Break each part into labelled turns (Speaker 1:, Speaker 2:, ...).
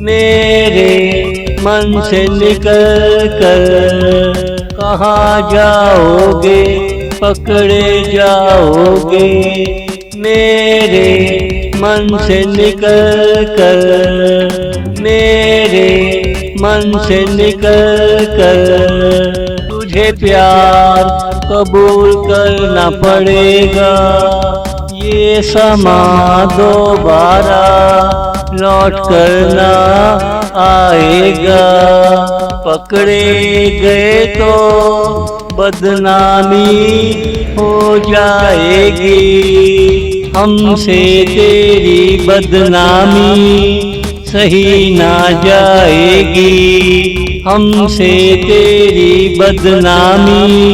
Speaker 1: मेरे मन से निकल कर कहाँ जाओगे, पकड़े जाओगे। मेरे मन से निकल कर, मेरे मन से निकल कर तुझे प्यार कबूल करना पड़ेगा। ये समा दोबारा लौट कर ना आएगा। पकड़े गए तो बदनामी हो जाएगी, हमसे तेरी बदनामी सही ना जाएगी। हमसे तेरी बदनामी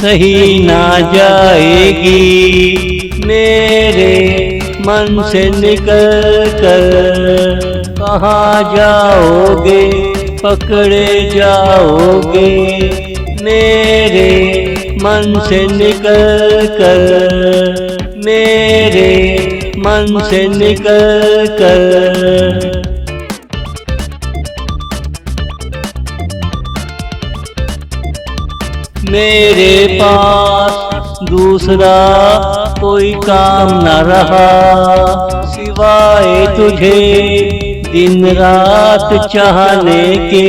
Speaker 1: सही ना जाएगी। मेरे मन से निकल कर कहाँ जाओगे, पकड़े जाओगे। मेरे मन से निकल कर, मेरे मन से निकल कर मेरे पास दूसरा कोई काम न रहा सिवाय तुझे दिन रात चाहने के।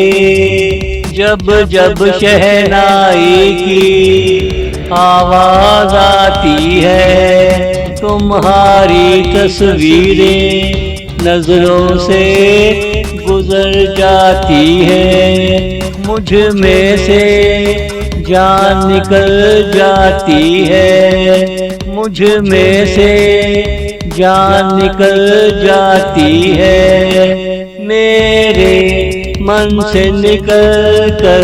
Speaker 1: जब जब शहनाई की आवाज आती है, तुम्हारी तस्वीरें नजरों से गुजर जाती है। मुझ में से जान निकल जाती है, मुझ में से जान निकल जाती है। मेरे मन से निकल कर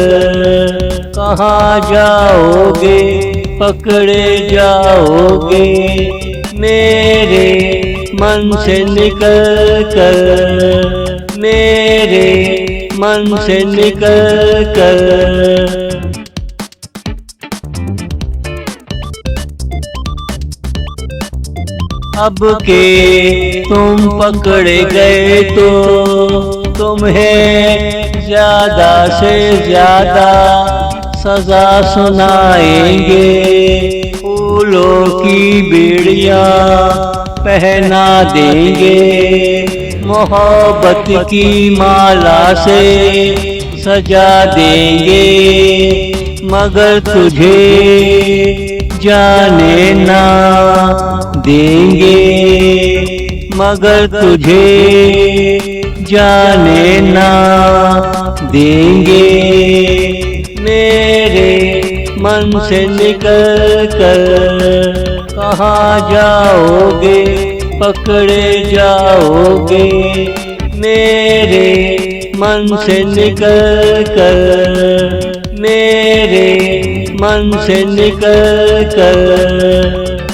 Speaker 1: कहाँ जाओगे, पकड़े जाओगे। मेरे मन से निकल कर, मेरे मन से निकल कर अब के तुम पकड़े गए तो तुम्हें ज्यादा से ज्यादा सजा सुनाएंगे। फूलों की बेड़ियां पहना देंगे, मोहब्बत की माला से सजा देंगे। मगर तुझे जाने ना देंगे, मगर तुझे जाने ना देंगे। मेरे मन से निकल कर कहाँ जाओगे, पकड़े जाओगे। मेरे मन से निकल कर, मेरे मन से निकल कर